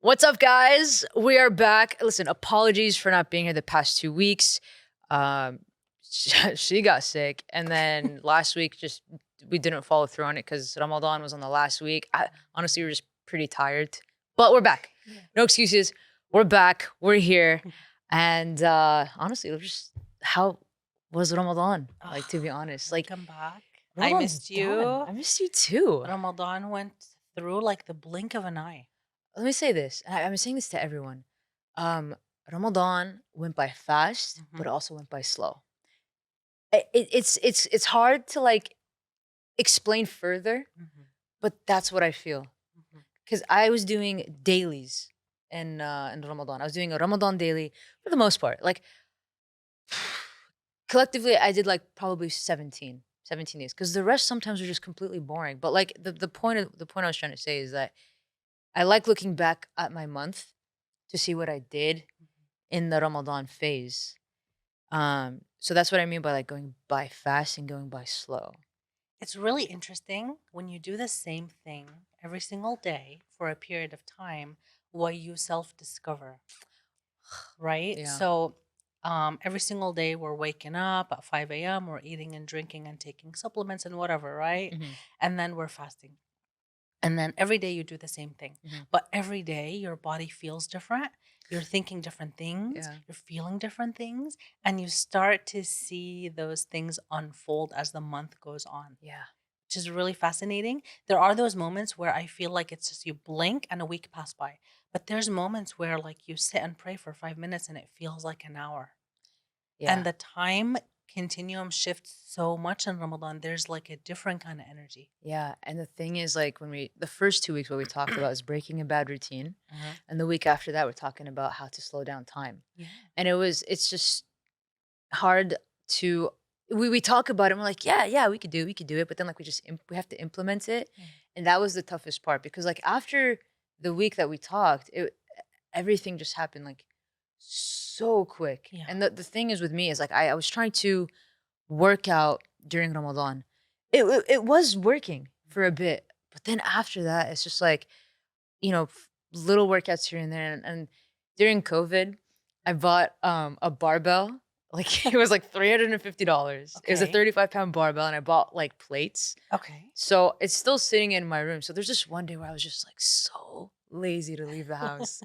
What's up, guys? We are back. Listen, apologies for not being here the past 2 weeks. Um, she got sick, and then last week, just we didn't follow through on it because Ramadan was on the last week. Honestly, we're just pretty tired, but we're back. Yeah. No excuses. We're back. We're here, and honestly, it was just how was Ramadan? Like, to be honest, like Welcome back. I Ramadan's missed done. you. I missed you too. Ramadan went through like the blink of an eye. Let me say this. And I'm saying this to everyone. Um, Ramadan went by fast, but Mhm, it also went by slow. It's hard to like explain further, mhm, but that's what I feel. mhm. Because I was doing dailies in Ramadan. I was doing a Ramadan daily for the most part. Like collectively, I did like probably 17 days. Because the rest sometimes are just completely boring. But like the point I was trying to say is that I like looking back at my month to see what I did in the Ramadan phase. So that's what I mean by like going by fast and going by slow. It's really interesting when you do the same thing every single day for a period of time, what you self discover, right? Yeah. Every single day we're waking up at 5 a.m., we're eating and drinking and taking supplements and whatever, right? Mhm. And then we're fasting. And then every day you do the same thing. Mhm. But every day your body feels different. You're thinking different things, Yeah. you're feeling different things, and you start to see those things unfold as the month goes on, Yeah. which is really fascinating. There are those moments where I feel like it's just you blink and a week passed by. But there's moments where like you sit and pray for 5 minutes and it feels like an hour. And Yeah. the time continuum shifts so much in Ramadan. There's like a different kind of energy. Yeah. And the thing is, like, the first 2 weeks, what we talked about is breaking a bad routine. Uh-huh. And the week after that, we're talking about how to slow down time. Yeah. And it's just hard to, we talk about it and we're like, yeah, we could do it. But then, like, we have to implement it. Yeah. And that was the toughest part because, like, after the week that we talked, everything just happened like so quick. Yeah. And the thing is with me is like I was trying to work out during Ramadan. It was working for a bit, but then after that, it's just like little workouts here and there. And during COVID, I bought a barbell. Like it was like $350. It was a Okay. 35-pound barbell, and I bought like plates. Okay. So it's still sitting in my room. So there's just one day where I was just like so lazy to leave the house.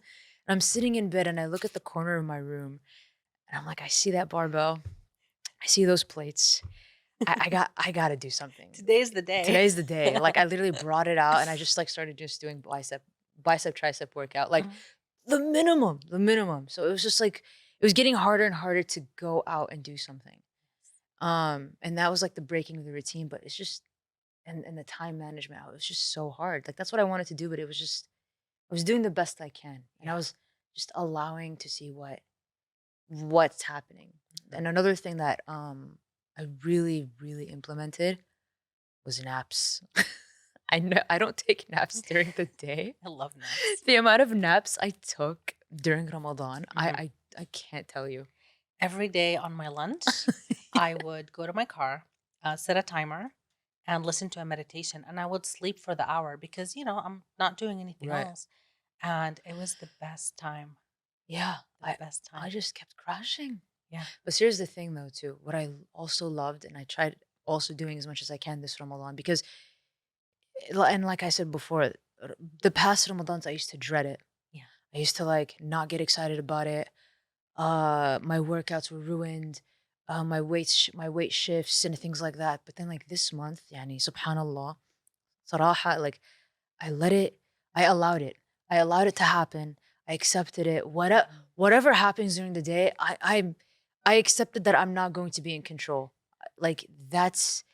And I'm sitting in bed and I look at the corner of my room and I'm like, I see that barbell. I see those plates. I gotta do something. Today's the day. Today's the day. Like I literally brought it out and I just like started just doing bicep tricep workout. Like Mhm. the minimum. So it was just like it was getting harder and harder to go out and do something. And that was like the breaking of the routine, but it's just and the time management, it was just so hard. Like that's what I wanted to do, but it was just I was doing the best I can, and I Yeah. was just allowing to see what's happening. Mhm. And another thing that I really implemented was naps. I know I don't take naps during the day. I love naps. The amount of naps I took during Ramadan, Mhm. I can't tell you. Every day on my lunch, I would go to my car, set a timer, and listen to a meditation. And I would sleep for the hour because, I'm not doing anything Right. else. And it was the best time. Yeah. The best I time. just kept crashing. Yeah. But here's the thing though, too. What I also loved and I tried also doing as much as I can this Ramadan because and like I said before, the past Ramadans I used to dread it. Yeah. I used to like not get excited about it. My workouts were ruined. My weight shifts and things like that. But then like this month, yani subhanallah, صراحة, like I let it, I allowed it. I allowed it to happen. I accepted it. Mhm. Whatever happens during the day, I accepted that I'm not going to be in control. Like that's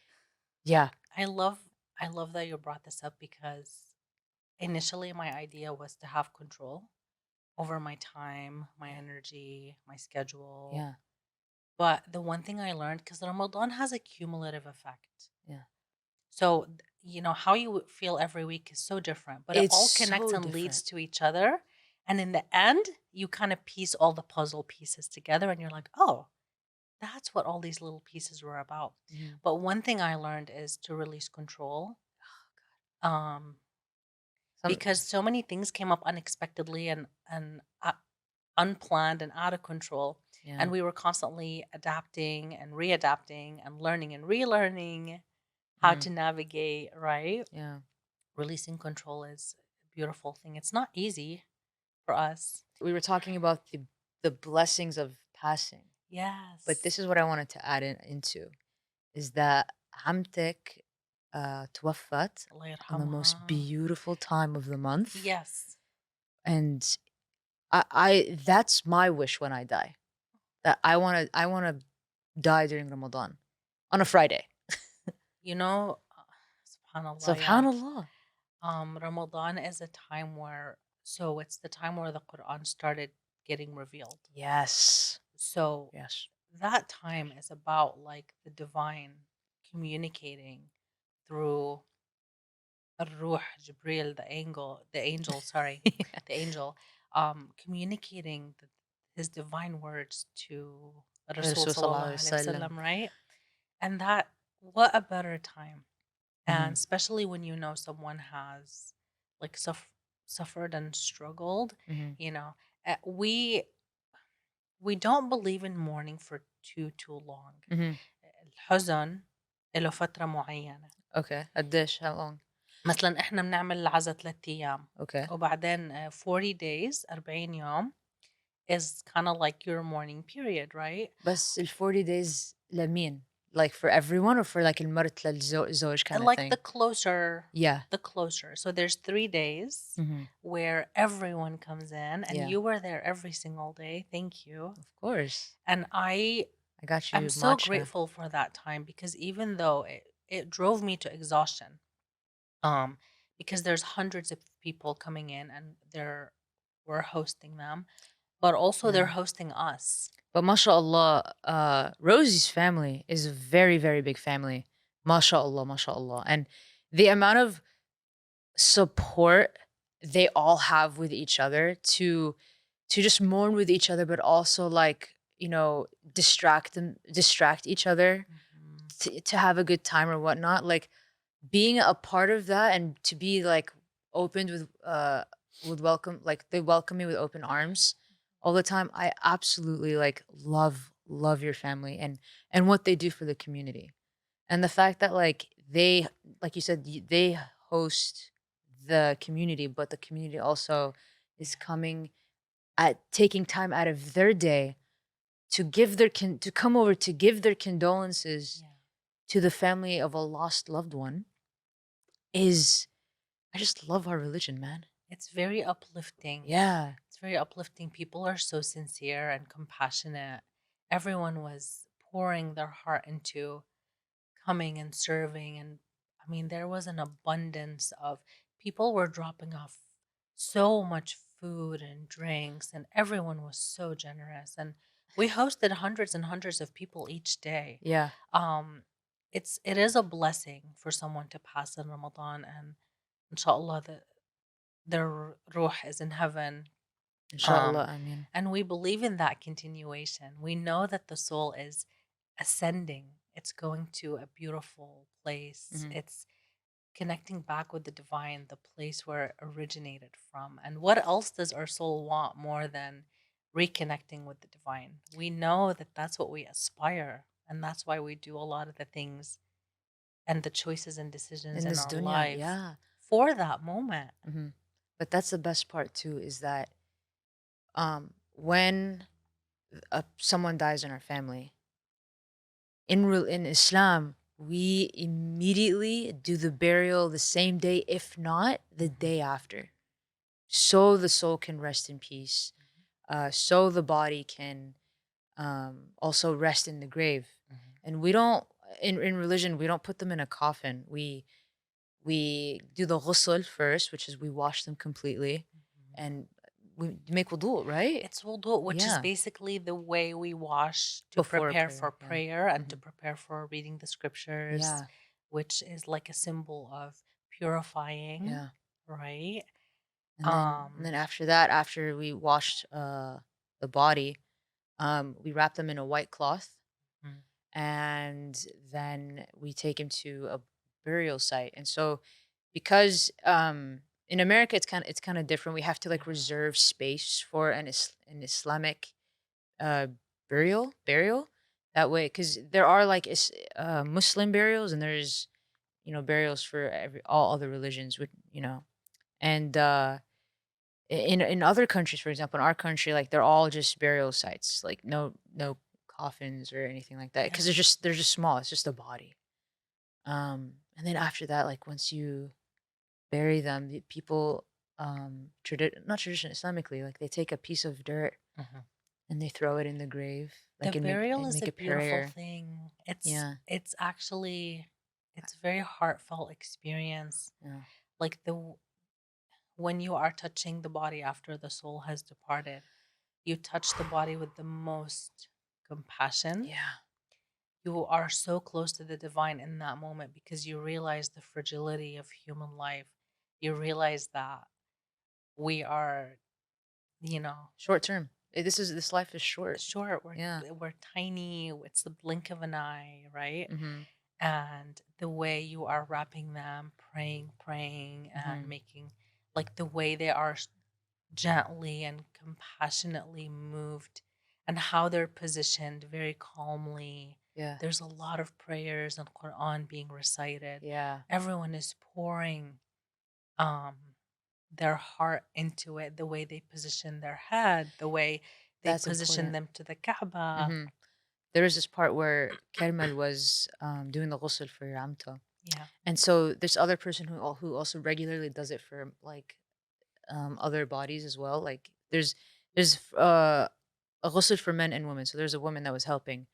yeah. I love I love that you brought this up because initially my idea was to have control over my time, my Yeah. energy, my schedule. Yeah. But the one thing I learned, because Ramadan has a cumulative effect. Yeah. So, how you feel every week is so different, but it It's all connects so and leads different. to each other. And in the end, you kind of piece all the puzzle pieces together and you're like, oh, that's what all these little pieces were about. Mhm. But one thing I learned is to release control. Um, Some because so many things came up unexpectedly and unplanned and out of control. yeah. And we were constantly adapting and readapting and learning and relearning how Mhm. to navigate, right? Yeah. Releasing control is a beautiful thing. It's not easy for us. We were talking about the blessings of passing, but Yes. this is what I wanted to add into is that عمتك توفت Allah on the most yarhamha. beautiful time of the month, Yes. and I that's my wish when I die. That I wanna die during Ramadan on a Friday. You know, subhanallah, yeah. Subhanallah. Ramadan is a time where, so it's the time where the Quran started getting revealed. Yes. So Yes. that time is about like the divine communicating through Ruh, Jibril, the angel, sorry, the angel, communicating his divine words to Rasul Rasul sallallahu sallallahu alaihi alaihi wasallam. wasallam, right? And that, what a better time. And Mhm. especially when you know someone has like suffered and struggled, Mhm. you know, we don't believe in mourning for too long. Mhm. الحزن له فترة معينة. Okay. A dish. How long? مثلًا إحنا بنعمل العزا 3 أيام، Okay. وبعدين 40 days 40 يوم is kinda like your mourning period, right? بس ال40 days لمين? Like for everyone or for like المرت للزوج kind And of like thing? Yeah. the closer. So there's 3 days Mhm. where everyone comes in, and Yeah. you were there every single day, thank you. Of course. And I I got am you so matcha. grateful for that time because even though it drove me to exhaustion, um, because there's hundreds of people coming in and we're hosting them, but also Yeah. they're hosting us. But mashallah, Rosie's family is a very, very big family. Mashallah, mashallah. And the amount of support they all have with each other to just mourn with each other, but also like, distract each other Mhm. to have a good time or whatnot. Like being a part of that and to be like opened with welcome, like they welcome me with open arms all the time. I absolutely like love your family and what they do for the community. And the fact that like they, like you said, they host the community, but the community also is Yeah. coming at taking time out of their day to give to come over to give their condolences Yeah. to the family of a lost loved one is I just love our religion, man. It's very uplifting. Yeah. It's very uplifting. People are so sincere and compassionate. Everyone was pouring their heart into coming and serving. And I mean, there was an abundance of people were dropping off so much food and drinks, and everyone was so generous. And we hosted hundreds and hundreds of people each day. Yeah. Um, it is a blessing for someone to pass in Ramadan, and inshallah their ruh is in heaven. Inshallah. Um, I mean, and we believe in that continuation. We know that the soul is ascending. It's going to a beautiful place. mhm. It's connecting back with the divine, the place where it originated from. And what else does our soul want more than reconnecting with the divine? We know that that's what we aspire. And that's why we do a lot of the things and the choices and decisions In in this our dunya, life yeah. for that moment. But that's the best part too, is that when someone dies in our family, in Islam, we immediately do the burial the same day, if not the Mhm. day after, so the soul can rest in peace, so the body can also rest in the grave. Mhm. And we don't in religion we don't put them in a coffin. We do the ghusl first, which is we wash them completely, Mhm. and we make wudu, right? It's wudu, which is Yeah, basically the way we wash to before prepare for prayer. Yeah, prayer and to hmm prepare for reading the scriptures, yeah, which is like a symbol of purifying, yeah. right? And then after that, after we washed the body, we wrap them in a white cloth, Mhm. and then we take him to a burial site. And so, because In America, it's kind of different. We have to like Yeah. reserve space for an Islamic uh burial that way, because there are like Muslim burials, and there's burials for all other religions, with and in other countries, for example, in our country, like they're all just burial sites, like no coffins or anything like that, Yeah. because they're just small. It's just a body. And then after that, like once you bury them, the people not tradition Islamically, like they take a piece of dirt Mhm. and they throw it in the grave, The like and make burial and is make a a beautiful prayer. thing. Yeah, It's actually it's a very heartfelt experience. yeah, Like when you are touching the body after the soul has departed, you touch the body with the most compassion. yeah. You are so close to the divine in that moment because you realize the fragility of human life. You realize that we are, you know, Short term. This life is short. short. Yeah. We're tiny. It's the blink of an eye, right? Mhm. And the way you are wrapping them, praying, and Mhm. making like the way they are gently and compassionately moved, and how they're positioned very calmly. Yeah. There's a lot of prayers and Quran being recited. Yeah. Everyone is pouring um, their heart into it, the way they position their head, the way they That's position important. them to the Kaaba. Mhm. There was this part where Kermel was doing the ghusl for Ramta. Yeah. And so this other person who also regularly does it for like other bodies as well. Like there's a ghusl for men and women. So there's a woman that was helping.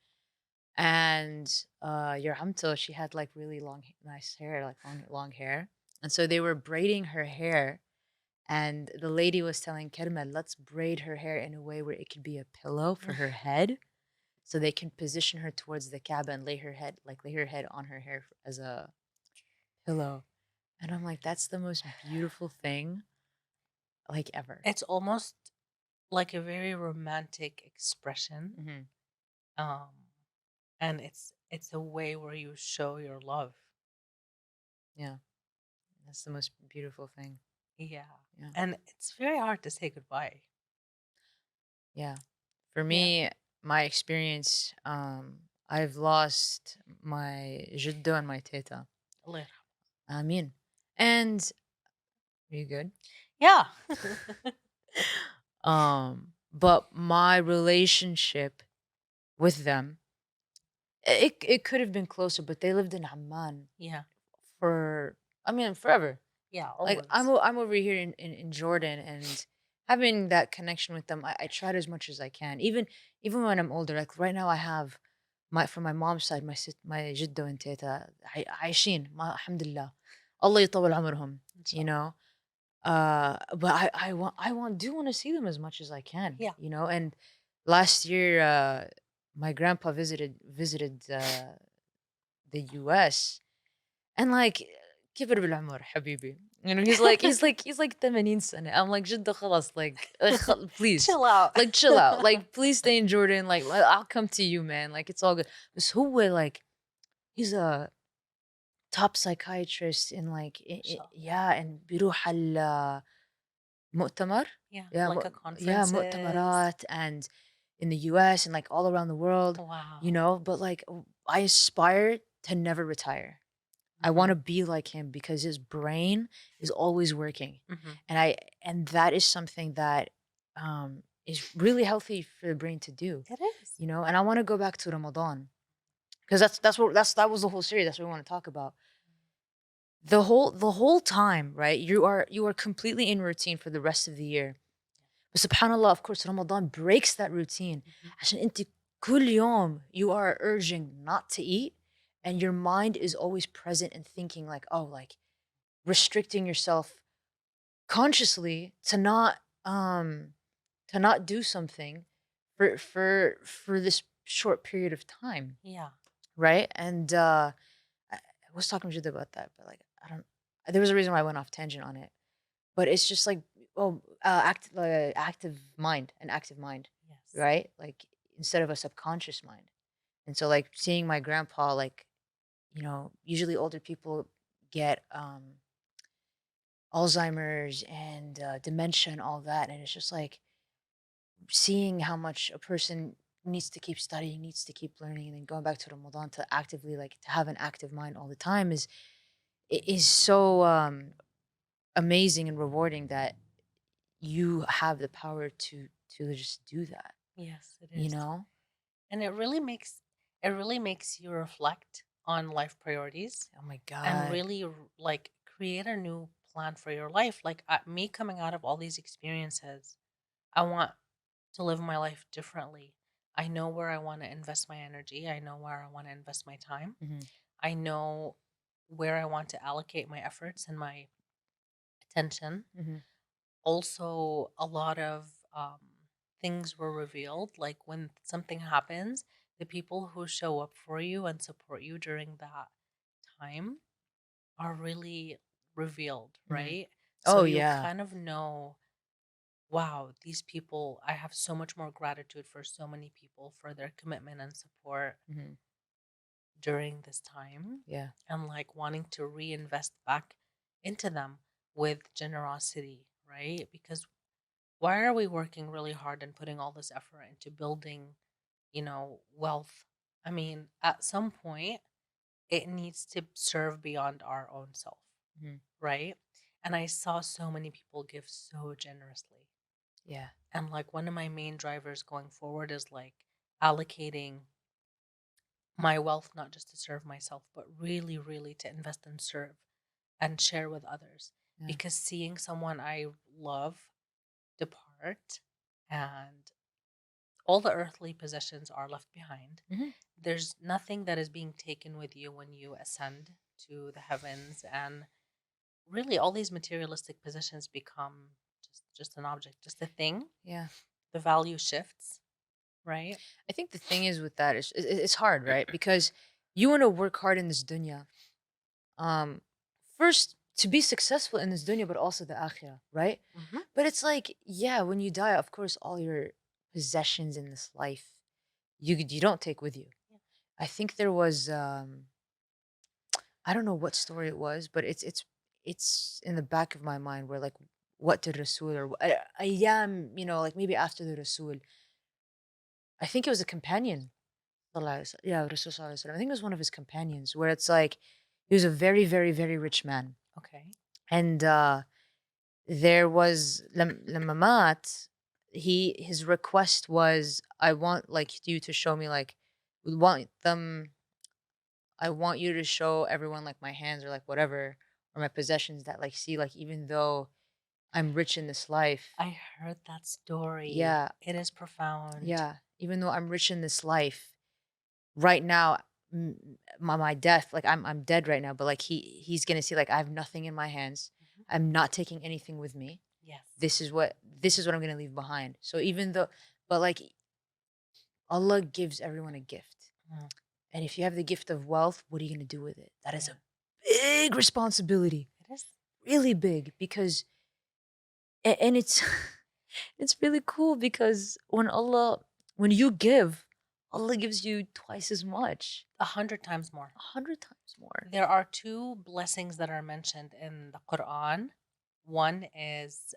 And your Amta, she had like really long nice hair, like long hair. And so they were braiding her hair, and the lady was telling Kermel, let's braid her hair in a way where it could be a pillow for her head, so they can position her towards the Kaaba and lay her head on her hair as a pillow. And I'm like, that's the most beautiful thing like ever. It's almost like a very romantic expression. Hmm. Um, and it's a way where you show your love. Yeah, that's the most beautiful thing. Yeah. Yeah, And it's very hard to say goodbye. yeah. For Yeah. me, my experience, I've lost my jiddo and my teta. Allah يرحمه. I mean, and are you good? Yeah. But my relationship with them, it could have been closer, but they lived in Amman Yeah. for, I mean, forever. Yeah, Like always. I'm over here in Jordan, and having that connection with them, I tried as much as I can. Even when I'm older, like right now, I have from my mom's side, my jiddo and teta, عايشين, alhamdulillah. Allah يطول عمرهم, you Inshallah. know. But I do want to see them as much as I can, Yeah. And last year, my grandpa visited the U.S. and like كبر بالعمر حبيبي. He's like 80 سنة. I'm like جدة خلاص, like please, Chill out. like chill out, like please stay in Jordan, like I'll come to you, man, like it's all good. بس هو like he's a top psychiatrist in like Mashallah. yeah, and بيروح مؤتمر. Yeah, Yeah, like a yeah, conferences. مؤتمرات, and in the US and like all around the world, Wow. but like I aspire to never retire. I want Mhm. to be like him because his brain is always working. Mhm. And that is something that is really healthy for the brain to do, It is. and I want to go back to Ramadan, because that was the whole series. That's what we want to talk about. The whole time, right? You are completely in routine for the rest of the year. But subhanallah, of course, Ramadan breaks that routine. Mhm. عشان انت كل يوم you are urging not to eat, and your mind is always present and thinking like, oh, like restricting yourself consciously to not do something for this short period of time, Yeah. right? And I was talking to you about that, but like I don't. There was a reason why I went off tangent on it, but it's just like, active mind, Yes. right? Like instead of a subconscious mind. And so like seeing my grandpa, like usually older people get Alzheimer's and dementia and all that. And it's just like seeing how much a person needs to keep studying, needs to keep learning, and then going back to Ramadan to actively like to have an active mind all the time is so amazing and rewarding that you have the power to just do that, Yes, it you is. know? And it really makes you reflect on life priorities Oh my and god. really like create a new plan for your life. Like me coming out of all these experiences, I want to live my life differently. I know where I want to invest my energy. I know where I want to invest my time. Mhm. I know where I want to allocate my efforts and my attention. Mhm. Also, a lot of things were revealed. Like when something happens, the people who show up for you and support you during that time are really revealed, Mhm. right? So Oh you yeah. kind of know, wow, these people, I have so much more gratitude for so many people for their commitment and support Mhm. during this time, Yeah. and like wanting to reinvest back into them with generosity, right? Because why are we working really hard and putting all this effort into building, wealth? I mean, at some point, it needs to serve beyond our own self, Mhm. right? And I saw so many people give so generously. Yeah. And like one of my main drivers going forward is like allocating my wealth not just to serve myself, but really, really to invest and serve and share with others. Yeah. Because seeing someone I love depart and all the earthly possessions are left behind, Mhm. there's nothing that is being taken with you when you ascend to the heavens. And really, all these materialistic possessions become just an object, just a thing. Yeah. The value shifts, right? I think the thing is with that is it's hard, right? Because you want to work hard in this dunya. Um, first to be successful in this dunya, but also the akhirah, right? Hmm. But it's like, yeah, when you die, of course, all your possessions in this life you don't take with you. Yeah. I think there was I don't know what story it was, but it's in the back of my mind where like what did Rasul or I am, like maybe after the Rasul. I think it was a companion. Sallallahu alaihi Yeah, Rasul Sallallahu alaihi wasallam. I think it was one of his companions where it's like he was a very, very, very rich man. Okay. And there was لما مات, his request was, I want like you to show me like we want them I want you to show everyone like my hands or like whatever or my possessions that like see like even though I'm rich in this life. I heard that story. Yeah, It is profound. yeah. Even though I'm rich in this life, right now, my death, like I'm dead right now, but like he's gonna see like I have nothing in my hands. Mhm. I'm not taking anything with me. Yes. This is what I'm gonna leave behind. So even though, but like Allah gives everyone a gift. Mm. And if you have the gift of wealth, what are you going to do with it? That is Yeah, a big responsibility, it is. really big, because and it's it's really cool because when you give, Allah gives you twice as much, 100 times more. 100 times more. There are two blessings that are mentioned in the Quran. One is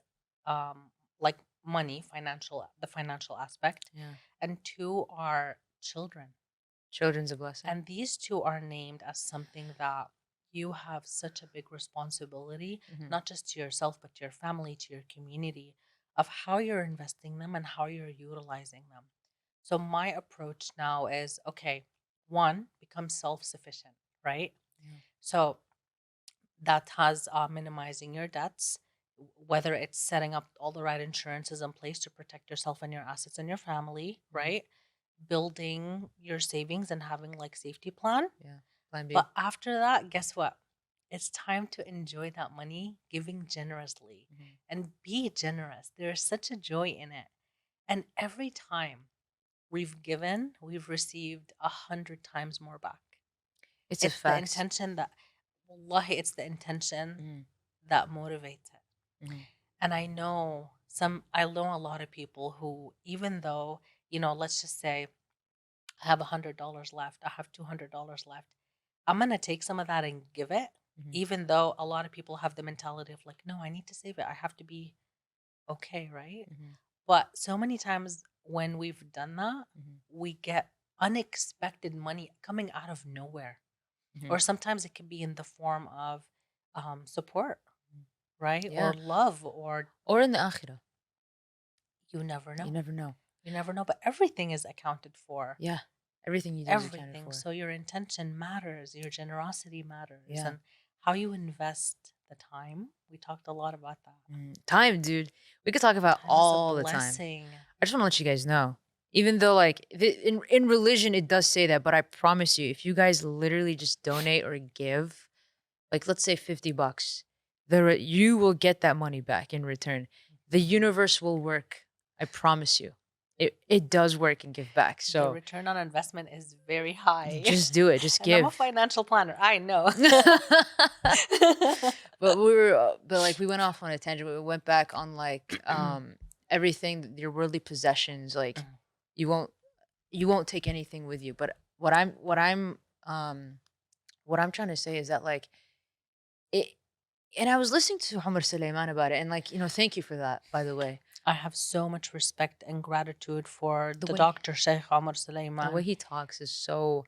like money, the financial aspect, Yeah, and two are children. children's a blessing. And these two are named as something that you have such a big responsibility, Hmm. not just to yourself, but to your family, to your community, of how you're investing them and how you're utilizing them. So, my approach now is okay, one, become self sufficient, right? Yeah. So, that has minimizing your debts, whether it's setting up all the right insurances in place to protect yourself and your assets and your family, Hmm. right? Building your savings and having like safety plan. Yeah. Plan B. But after that, guess what? It's time to enjoy that money, giving generously Hmm. and be generous. There's such a joy in it. And every time we've given, we've received 100 times more back. It's a It's the fact. intention that, wallahi, it's the intention Hmm. that motivates it. Hmm. And I know a lot of people who, even though, let's just say I have $100 left, I have $200 left, I'm going to take some of that and give it. Mhm. even though a lot of people have the mentality of like, no, I need to save it. I have to be okay, right? Mhm. But so many times when we've done that, Mhm. we get unexpected money coming out of nowhere. Mhm. Or sometimes it can be in the form of support, Mhm. right? Yeah. Or love, or Or in the akhirah. you never You know. never know. You never know. But everything is accounted for. Yeah. Everything you do is accounted Everything. for. So your intention matters, your generosity matters, Yeah. and how you invest the time. We talked a lot about that. Time, dude. We could talk about Time is a all the time. blessing. I just want to let you guys know. Even though, like, in religion, it does say that, but I promise you, if you guys literally just donate or give, like, let's say $50, you will get that money back in return. The Mhm. universe will work. I promise you, it does work and give back. The So return on investment is very high. just do it. Just And I'm a give. financial planner. I know. But like we went off on a tangent. But we went back on like everything, your worldly possessions. Like Mm. you won't you won't take anything with you. But um what I'm trying to say is that like it. And I was listening to Homer Suleiman about it, and like thank you for that, by the way. I have so much respect and gratitude for The the way Dr. Sheikh Omar the way Suleiman. he talks is so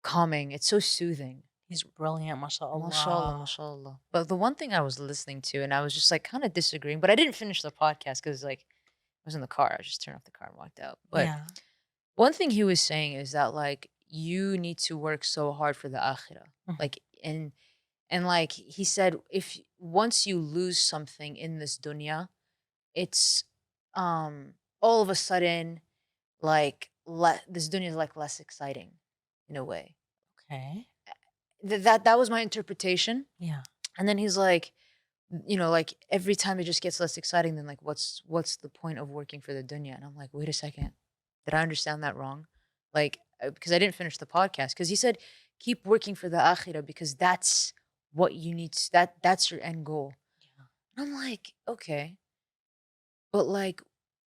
calming. It's so soothing. He's brilliant, Mashallah, mashallah. mashallah. But the one thing I was listening to, and I was just like kind of disagreeing, but I didn't finish the podcast because like I was in the car. I just turned off the car and walked out. But Yeah. one thing he was saying is that like you need to work so hard for the akhirah. Mhm. Like and like he said, if once you lose something in this dunya, it's all of a sudden like this dunya is like less exciting in a way. Okay. That was my interpretation. Yeah. And then he's like, like every time it just gets less exciting, then like what's the point of working for the dunya? And I'm like, wait a second, did I understand that wrong? Like, because I didn't finish the podcast because he said keep working for the akhirah because that's what you need. That's your end goal. Yeah. And I'm like, okay, but like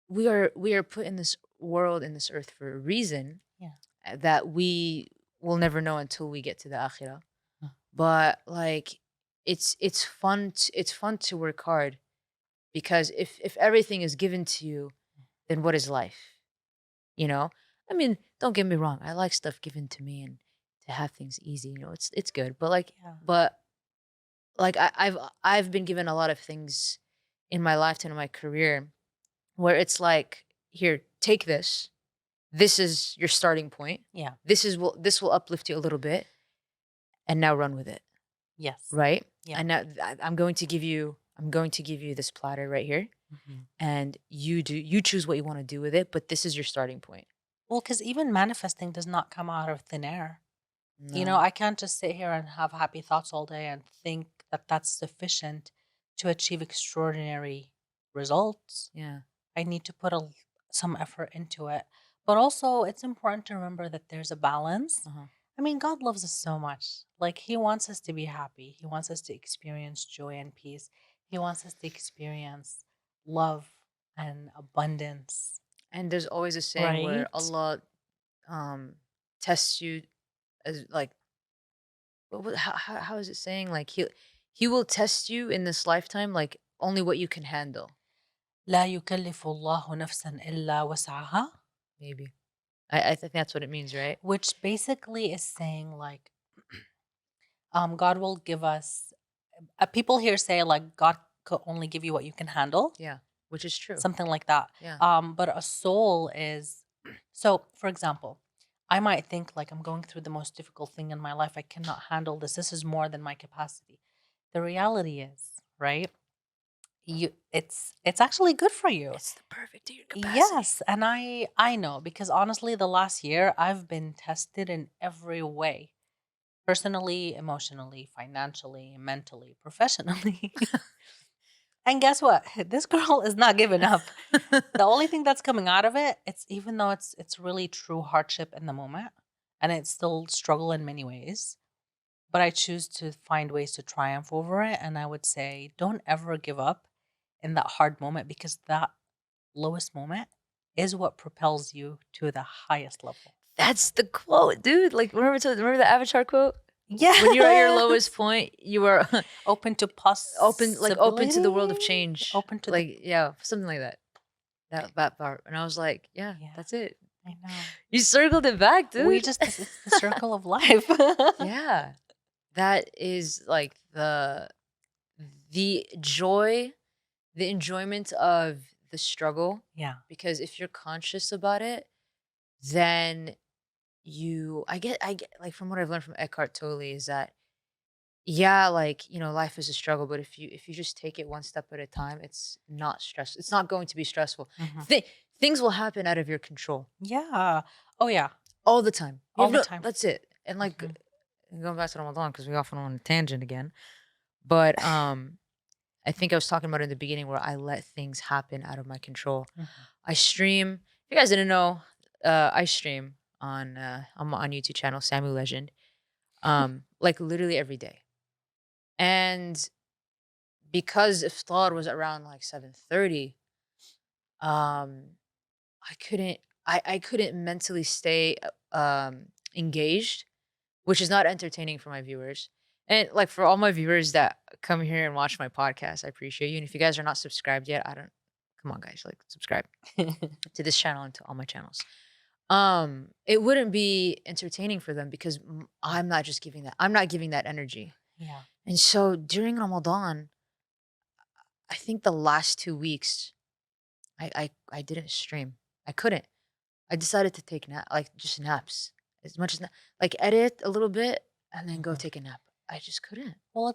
we are put in this world in this earth for a reason Yeah. that we will never know until we get to the akhirah. Uh, But like it's fun to work hard because if everything is given to you, then what is life? You know? I mean, don't get me wrong. I like stuff given to me and to have things easy, it's good. But Yeah. I've been given a lot of things in my lifetime in my career where it's like, here, take this. This is your starting point. Yeah. This will uplift you a little bit and now run with it. Yes. Right? Yeah. And now I'm going to give you this platter right here, Mhm. and you choose what you want to do with it, but this is your starting point. Well, because even manifesting does not come out of thin air. No. I can't just sit here and have happy thoughts all day and think that that's sufficient to achieve extraordinary results. Yeah. I need to put some effort into it. But also, it's important to remember that there's a balance. Uh-huh. I mean, God loves us so much. Like, He wants us to be happy. He wants us to experience joy and peace. He wants us to experience love and abundance, And there's always a saying where right? Allah um tests you as like how is it saying, like he will test you in this lifetime like only what you can handle. لا يكلف الله نفسا إلا وسعها. Maybe. I think that's what it means, right? Which basically is saying like God will give us people here say like God could only give you what you can handle, Yeah, which is true. something like that. Yeah. But a soul is so, for example, I might think like I'm going through the most difficult thing in my life. I cannot handle this. This is more than my capacity. The reality is, right? It's actually good for you. It's the perfect to your capacity. Yes, and I know because honestly the last year I've been tested in every way. Personally, emotionally, financially, mentally, professionally. And guess what? This girl is not giving up. The only thing that's coming out of it, it's even though it's really true hardship in the moment and it's still struggle in many ways, but I choose to find ways to triumph over it, and I would say don't ever give up in that hard moment because that lowest moment is what propels you to the highest level. That's the quote, dude. Like remember the Avatar quote? When you're at your lowest Yes. point, you are Open to open to the world of possibility. change. Open to the Like, yeah, something like that. That part. And I was like, yeah, yeah. that's it. I know. You circled it back, We dude. just it's the circle of life. Yeah. That is like the joy, the enjoyment of the struggle. Yeah. Because if you're conscious about it, then I get like from what I've learned from Eckhart Tolle is that yeah, like, life is a struggle, but if you just take it one step at a time, it's not stress. It's not going to be stressful. Mhm. Th- Things will happen out of your control Yeah. Oh yeah. all the time. You All have the no time. that's it. And like Mhm. going back to Ramadan because we often on a tangent again. But I think I was talking about it in the beginning where I let things happen out of my control. Mhm. I stream. If you guys didn't know, I stream on YouTube channel Samu Legend. Like literally every day. And because iftar was around like 7:30, um, I couldn't mentally stay engaged, which is not entertaining for my viewers. And like for all my viewers that come here and watch my podcast, I appreciate you. And if you guys are not subscribed yet, I don't come on guys, like subscribe to this channel and to all my channels. It wouldn't be entertaining for them because I'm not giving that energy. Yeah. And so during Ramadan, I think the last 2 weeks I didn't stream. I couldn't. I decided to take like just naps as much as like edit a little bit and then go Mhm. take a nap. I just couldn't. Well,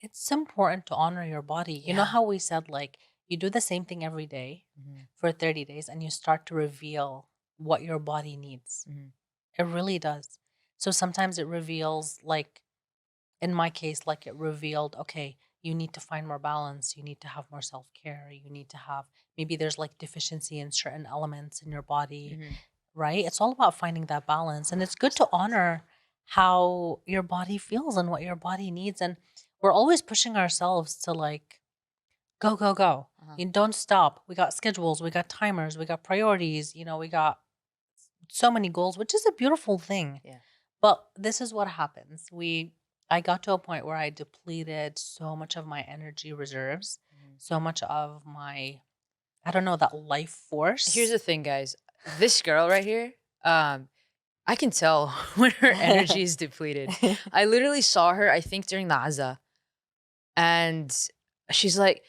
it's important to honor your body. You know Yeah. how we said like you do the same thing every day Mhm, for 30 days and you start to reveal what your body needs. mhm, It really does. So sometimes it reveals like in my case like it revealed okay, you need to find more balance, you need to have more self-care, you need to have maybe there's like deficiency in certain elements in your body, mhm. right? It's all about finding that balance. And it's good to honor how your body feels and what your body needs. And we're always pushing ourselves to like go, go, go. Uh-huh. You don't stop. We got schedules, we got timers, we got priorities, we got so many goals, which is a beautiful thing. Yeah. But this is what happens. I got to a point where I depleted so much of my energy reserves, Mhm. so much of my I don't know, that life Here's force. the thing, guys. This girl right here, I can tell when her energy is depleted. I literally saw her, I think during the Azza, and she's like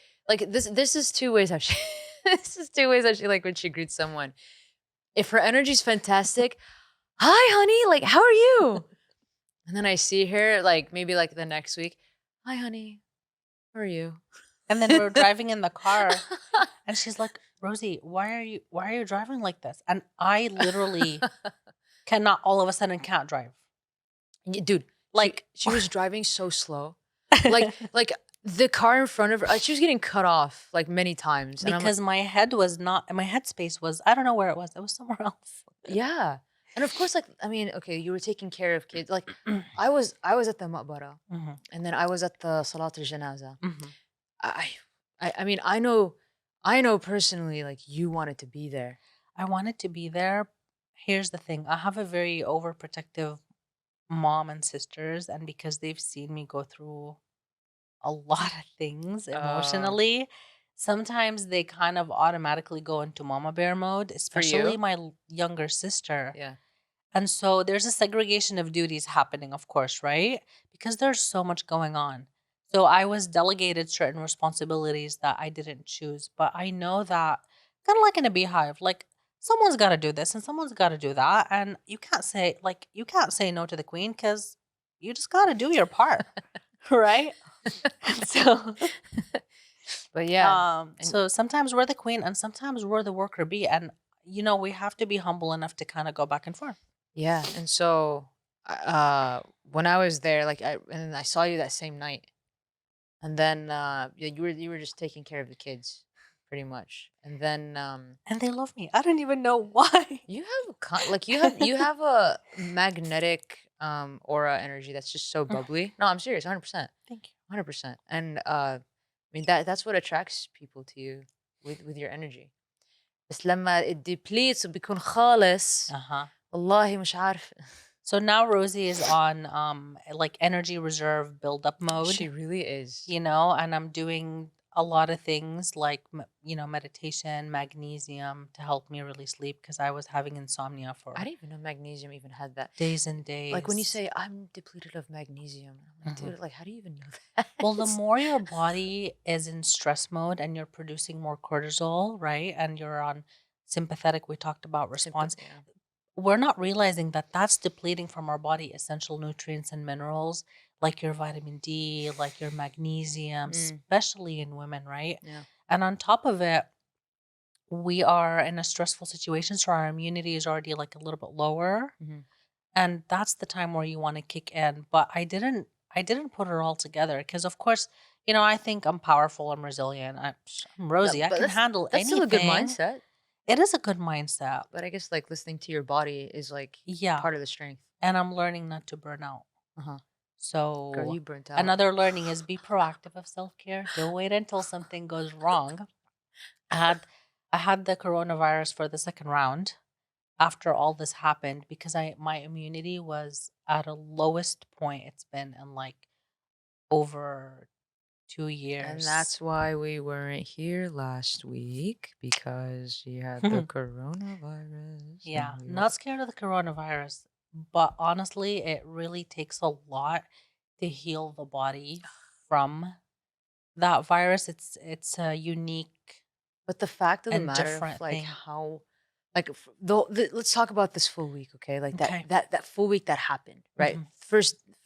this is two ways how she this is two ways how she like when she greets someone. If her energy's fantastic, "Hi, honey, like how are you?" And then I see her like maybe like the next week, "Hi, honey, how are you?" And then we're driving in the car and she's like, "Rosie, why are you driving like this?" And I literally cannot all of a sudden can't drive. Dude, Like she was driving so slow. Like the car in front of her, she was getting cut off like many times. And I'm like, because my head was not my headspace was I don't know where it was. It was somewhere else. yeah. And of course, like, I mean, okay, you were taking care of kids. Like I was at the Maqbara Mhm, and then I was at the Salat al Janaza. mhm. I I mean, I know personally like you wanted to be there. I wanted to be there. Here's the thing. I have a very overprotective mom and sisters, and because they've seen me go through a lot of things Uh emotionally, sometimes they kind of automatically go into mama bear mode, for especially you? my younger sister. Yeah. And so there's a segregation of duties happening, of course, right? Because there's so much going on. So I was delegated certain responsibilities that I didn't choose, but I know that kind of like in a beehive, like someone's got to do this and someone's got to do that, and you can't say no to the queen because you just got to do your part, right? And so But yeah, and so sometimes we're the queen and sometimes we're the worker bee, and we have to be humble enough to kind of go back and forth. yeah, and so when I was there, like I saw you that same night. And then yeah, you were just taking care of the kids pretty much. And then And they love me. I don't even know why. you have like you have a magnetic aura energy that's just so Mm, bubbly. No, I'm serious, 100%. thank 100%. And I mean that's what attracts people to you with your energy. بس لما it depletes وبيكون خالص you. Uh-huh. والله مش عارف. So now Rosie is on like energy reserve buildup She mode, really is. and I'm doing a lot of things like meditation, magnesium to help me really sleep because I was having insomnia I for didn't even know magnesium even had that. days and Like when you days. say I'm depleted of magnesium, I'm like, Mhm. dude, like how do you even know that? Well, the more your body is in stress mode and you're producing more cortisol, right? And you're on sympathetic, we talked about response, Yeah. we're not realizing that that's depleting from our body essential nutrients and minerals like your vitamin D, like your magnesium, Mm, especially in women, right? yeah. And on top of it, we are in a stressful situation, so our immunity is already like a little bit lower. Hmm. And that's the time where you want to kick in. But I didn't put it all together because of course, I think I'm powerful, I'm resilient. I'm No, Rosie. I but can handle that's still a good anything. mindset. It is a good mindset. But I guess like listening to your body is like Yeah. part of the strength. And I'm learning not to burn out. Uh-huh. Girl, So you burnt out. another learning is be proactive of self-care. Don't wait until something goes wrong. I had I had the coronavirus for the second round after all this happened because my immunity was at a lowest point it's been in like over 2 And years. that's why we weren't here last week because she had the coronavirus Yeah, and we were not scared of the coronavirus, but honestly, it really takes a lot to heal the body from that virus. It's a unique but the fact of the and matter of different like thing. how like though let's talk about this full week, okay? Like that Okay. that that full week that happened, right? Mhm.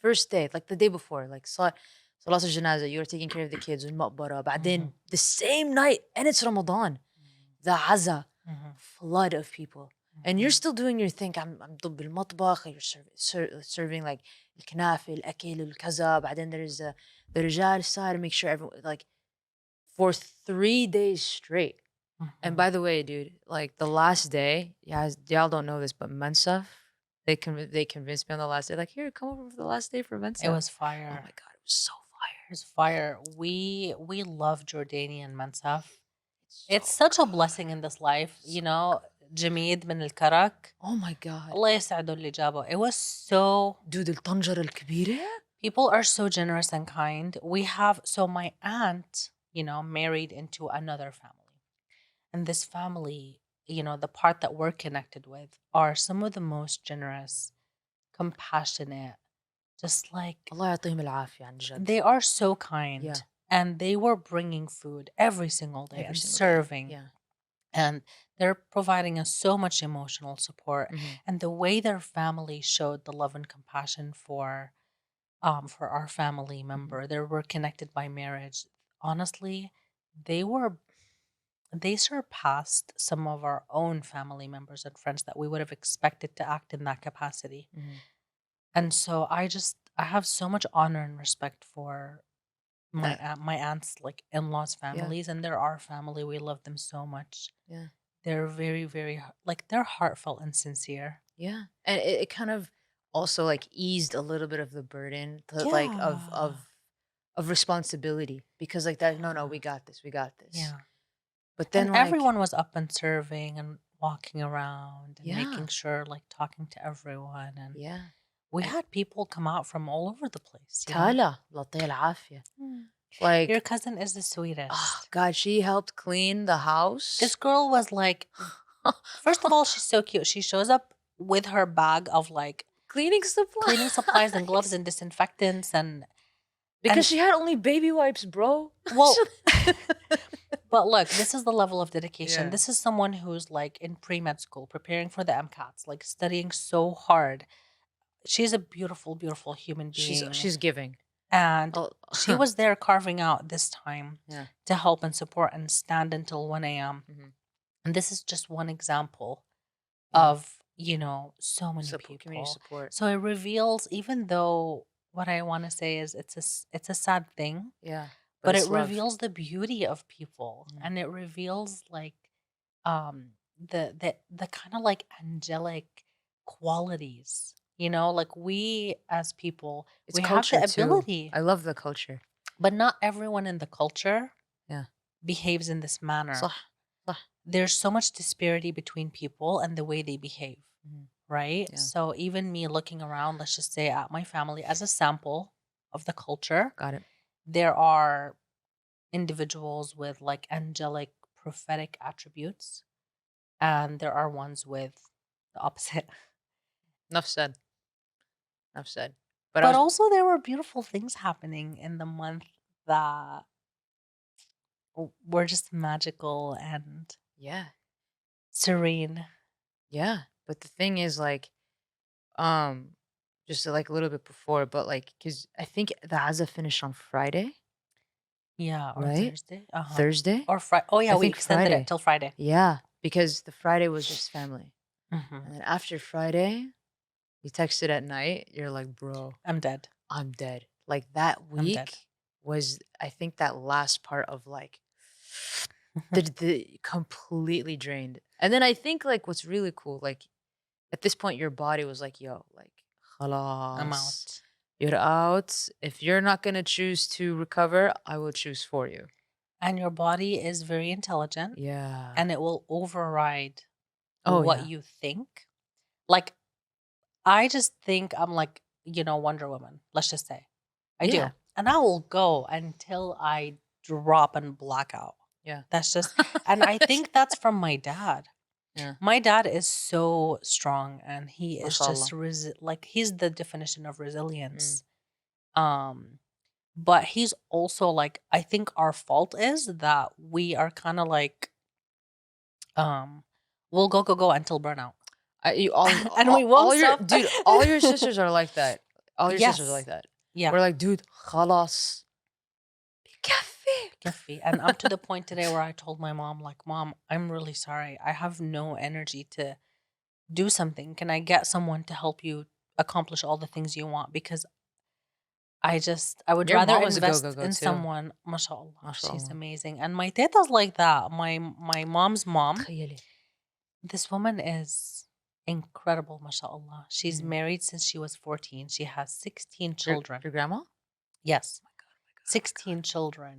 First day, like the day before, like Salat al-Janaza, you were taking care of the kids in Maqbara, but then Mhm. the same night, and it's Ramadan, the Aza, Mhm. flood of people. And you're Mhm. still doing your thing. I'm ضب المطبخ. You're serving like الكنافة, الأكل, الكذا. بعدين there's the رجال side to make sure everyone like for 3 days straight. And Mhm. by the way, dude, like the last day, yeah, y'all don't know this, but Mensaf, they convinced me on the last day, like, here, come over for the last day for It Mensaf. was Oh my fire. god, it was so It fire. was fire. We love Jordanian mansaf. It's so It's such a good. blessing in this life, So Jamid min al-Karak. oh my god. Allah يسعده اللي جابه. It was so Dude, الطنجرة الكبيرة. people are so generous and kind. So my aunt, married into another family. And this family, the part that we're connected with are some of the most generous, compassionate, just like الله يعطيهم العافية عن جد. they are so Yeah, kind. And they were bringing food every single day every and single day. serving. Yeah. And they're providing us so much emotional support. Mhm. And the way their family showed the love and compassion for our family Mhm. member, they were connected by marriage. Honestly, they were they surpassed some of our own family members and friends that we would have expected to act in that capacity. Mhm. And so I have so much honor and respect for That my aunt's like in-laws yeah, families, and they're our family. We love them so much. yeah, They're very, very like they're heartfelt and sincere. yeah. And it kind of also like eased a little bit of the burden to like Yeah. of responsibility because like that no, Yeah. we got this. We got this. Yeah. But And then like everyone was up and serving and walking around and yeah, making sure, like talking to everyone. And yeah. we And had people come out from all over the place. Tala, لطيه العافية. Mm. Your Like, cousin is the oh sweetest. God, she helped clean the This house. girl was like, first of all, she's so cute. She shows up with her bag of like Cleaning cleaning supplies and gloves supplies. and disinfectants and Because she had only baby wipes, bro. well, but look, this is the level of dedication. Yeah. This is someone who's like in pre-med school, preparing for the MCATs, like studying so hard. She's a beautiful, beautiful human being. She's giving. And Oh, she was there carving out this time yeah. to help and support and stand until 1 a.m. Mhm. And this is just one example Yeah. of, so many Support, community people. support. So it reveals, even though what I want to say is it's a sad thing, Yeah. But but it it's love. reveals the beauty of people Mhm. and it reveals like the kind of like angelic qualities. Like we as people, It's we have the culture too. ability, I love the culture. but not everyone in the culture Yeah. behaves in this manner. صح. صح. There's so much disparity between people and the way they behave, Mhm. right? Yeah. So even me looking around, let's just say at my family as a sample of the culture, Got it. there are individuals with like angelic prophetic attributes, and there are ones with the opposite. Enough said. Enough said. But I But was also, there were beautiful things happening in the month that were just magical and yeah. serene. Yeah. But the thing is like um just like a little bit before, but like cuz I think the Azza finished on Friday, Yeah, or right? Thursday. Thursday? Or Friday. Oh, yeah, I we think extended it Friday. till Friday. Yeah, because the Friday was just family. Hmm. And then after Friday, you texted at night, you're like, "Bro, I'm dead. I'm dead." Like that I'm dead. week was I think that last part of like the completely drained. And then I think like what's really cool, like at this point your body was like, "Yo, like I'm khalas. out. You're out. If you're not going to choose to recover, I will choose for you." And your body is very intelligent Yeah. and it will override Oh what yeah. you think. Like, I just think I'm like, Wonder Woman, let's just say. I Yeah. do. And I will go until I drop and black out. Yeah. That's just, and I think that's from my dad. yeah. My dad is so strong and he is just Mashallah. like he's the definition of Mm. resilience. Um but he's also like I think our fault is that we are kind of like um we'll go until burnout. You And we won't all your stop. dude, all your sisters are like that. All your sisters are Yes. like that. Yeah. We're like, dude, خلاص. بكفي. Kiffy. And I'm to the point today where I told my mom, like, Mom, I'm really sorry. I have no energy to do something. Can I get someone to help you accomplish all the things you want? Because I would Your rather mom is a go go invest go in too. someone. MashaAllah, she's MashaAllah. amazing. And my teta's like that. My mom's mom, تخيلي. this woman is incredible, MashaAllah. She's Mm. married since she was 14. She has 16 Your children. your grandma? Yes, Oh my god, oh my god, oh my 16 children.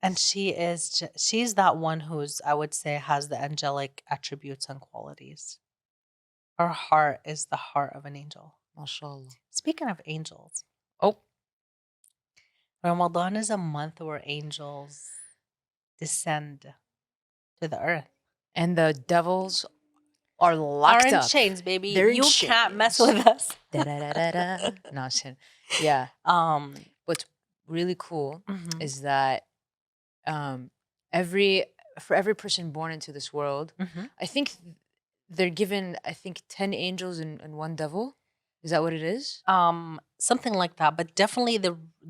And she's that one who's, I would say, has the angelic attributes and qualities. Her heart is the heart of an angel. god. MashaAllah. Speaking of angels, Oh, Ramadan is a month where angels descend to the earth. and the devils are Are locked in up. chains, baby. They're in You can't mess chains. with us. Da da da da da. No, I'm just kidding. Yeah. um, What's really cool mhm, is that um every for every person born into this world, mhm. I think they're given, I think, 10 angels and one devil. Is that what it is? Something like that. But definitely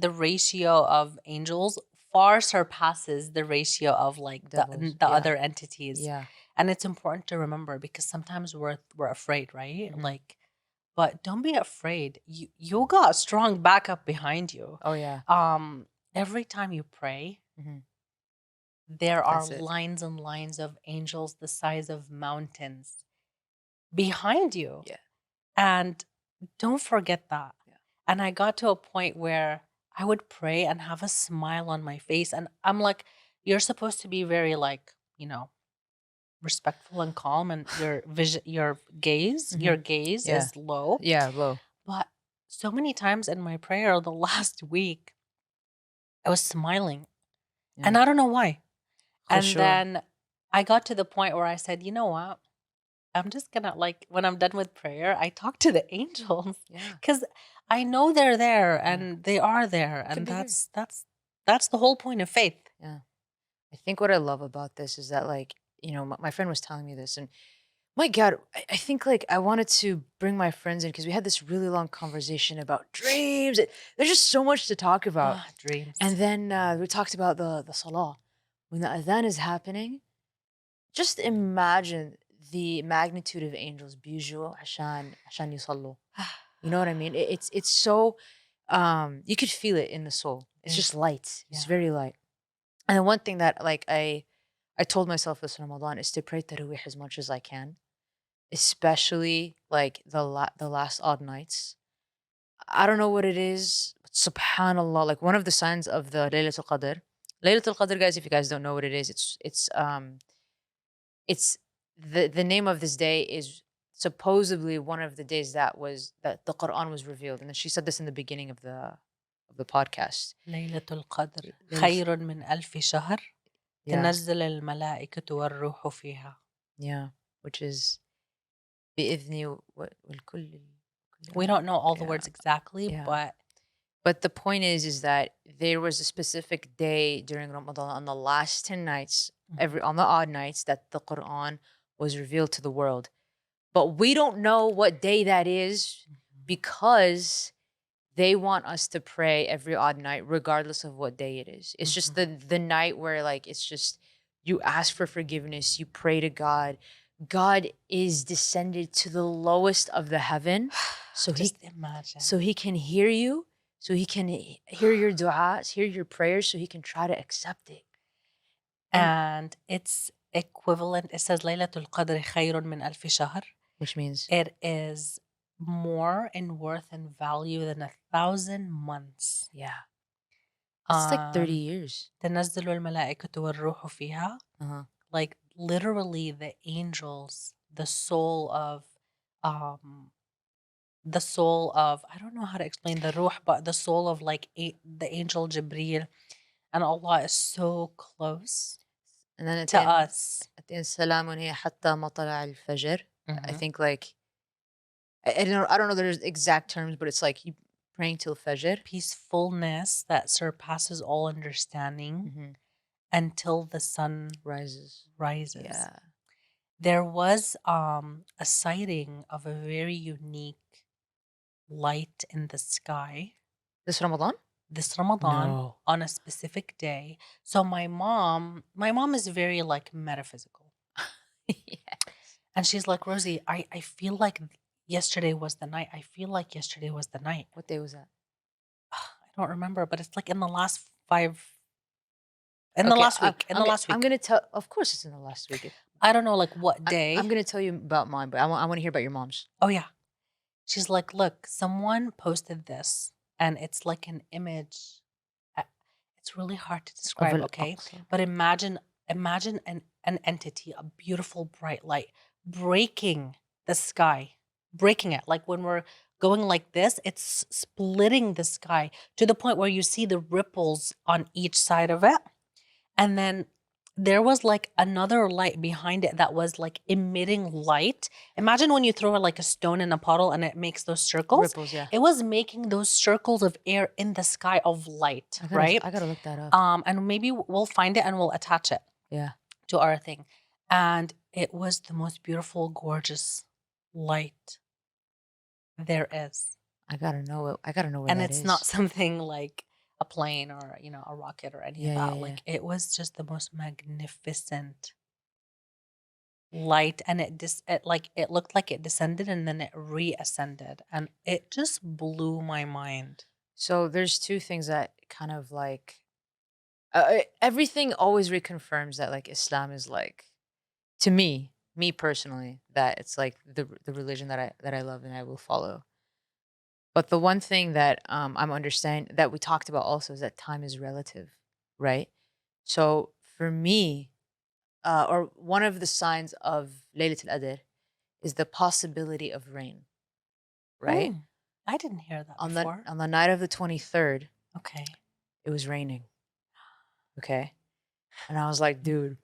the ratio of angels far surpasses the ratio of like Devils. the Yeah. other entities. Yeah. And it's important to remember because sometimes we're afraid, right? Mhm. Like, but don't be afraid. You got a strong backup behind you. Oh, yeah. Every time you pray, Mhm. there are That's it. lines and lines of angels the size of mountains behind you. Yeah. And don't forget that. Yeah. And I got to a point where I would pray and have a smile on my face. And I'm like, you're supposed to be very like, respectful and calm and your Mhm. gaze Yeah. is low. Yeah, low. But so many times in my prayer the last week, I was smiling. Yeah. And I don't know why. And Khushu'. then I got to the point where I said, you know what? I'm just gonna like when I'm done with prayer, I talk to the angels Yeah. because I know they're there Yeah. and they are there, Could and be here. that's the whole point of faith. Yeah. I think what I love about this is that, like, my friend was telling me this, and my God, I think like I wanted to bring my friends in because we had this really long conversation about dreams. There's just so much to talk about. Ah, dreams. And then we talked about the salah. When the adhan is happening, just imagine the magnitude of angels بيجوا عشان يصلوا. You know what I mean? It's so you could feel it in the soul. It's Is just light. It's yeah. very light. And the one thing that like I told myself this Ramadan is to pray tarawih as much as I can, especially like the last odd nights. I don't know what it is, but subhanallah, like one of the signs of the Laylatul Qadr. Laylatul Qadr, guys, if you guys don't know what it is, it's the name of this day is supposedly one of the days that the Quran was revealed, and then she said this in the beginning of the podcast. ليلة القدر Laylatul- خير من ألف شهر Yeah, تنزل الملائكة والروح فيها. yeah, which is بإذني والكل We don't know all the yeah, words exactly, yeah. but But the point is that there was a specific day during Ramadan on the last 10 nights, Mhm. on the odd nights, that the Quran was revealed to the world. But we don't know what day that is Mhm. because they want us to pray every odd night, regardless of what day it is. It's just Mhm. the night where like it's just you ask for forgiveness, you pray to God. God is descended to the lowest of the heaven, so Just imagine. he can hear you, so he can hear your du'as, hear your prayers, so he can try to accept it. And And it's equivalent. It says ليلة القدر خير من ألف شهر. which means It is more in worth and value than 1,000 months. yeah, that's like 30 Um, years. تنزل الملائكة والروح فيها. Uh-huh. Like literally the angels, um, the soul of, I don't know how to explain the ruh, but the soul of like the angel Jibreel, and Allah is so close And then to us. at the end, salamun hiya hatta matla' al-fajr. I Mhm. think like I don't know the exact terms, but it's like you praying till Fajr. Peacefulness that surpasses all understanding Mhm. until the sun Rises. rises. Yeah. There was a sighting of a very unique light in the sky This Ramadan? this Ramadan No. on a specific day. So my mom is very like metaphysical. Yes. And she's like, Rosie, I feel like yesterday was the night. I feel like yesterday was the night. What day was that? I don't remember, but it's like in the last five, in the Okay, last week, in the last I'm week. gonna tell. Of course, it's in the last week. I don't know like what I'm day. gonna tell you about mine, but I want to hear about your mom's. Oh, yeah. She's like, look, someone posted this and it's like an image. uh, It's really hard to Of describe, Al okay? Aqsa. But imagine an entity, a beautiful bright light breaking the sky, breaking it. Like when we're going like this, it's splitting the sky to the point where you see the ripples on each side of it. And then there was like another light behind it that was like emitting light. Imagine when you throw like a stone in a puddle and it makes those circles. Ripples, yeah. It was making those circles of air in the sky of light, right? I gotta look that up. And maybe we'll find it and we'll attach it Yeah. to our thing. And it was the most beautiful, gorgeous light there is. I gotta know it. I gotta know where And that it's not is. something like a plane or, a rocket or any of Yeah, yeah, that. yeah. Like it was just the most magnificent light, and it looked like it descended and then it reascended, and it just blew my mind. So there's two things that kind of like everything always reconfirms that like Islam is like to me personally, that it's like the religion that I love and I will follow. But the one thing that I'm understanding that we talked about also is that time is relative, right? So for me, or one of the signs of Laylat al-Adr is the possibility of rain, right? Mm, I didn't hear that before. On the night of the 23rd, Okay. it was raining. Okay. And I was like, dude,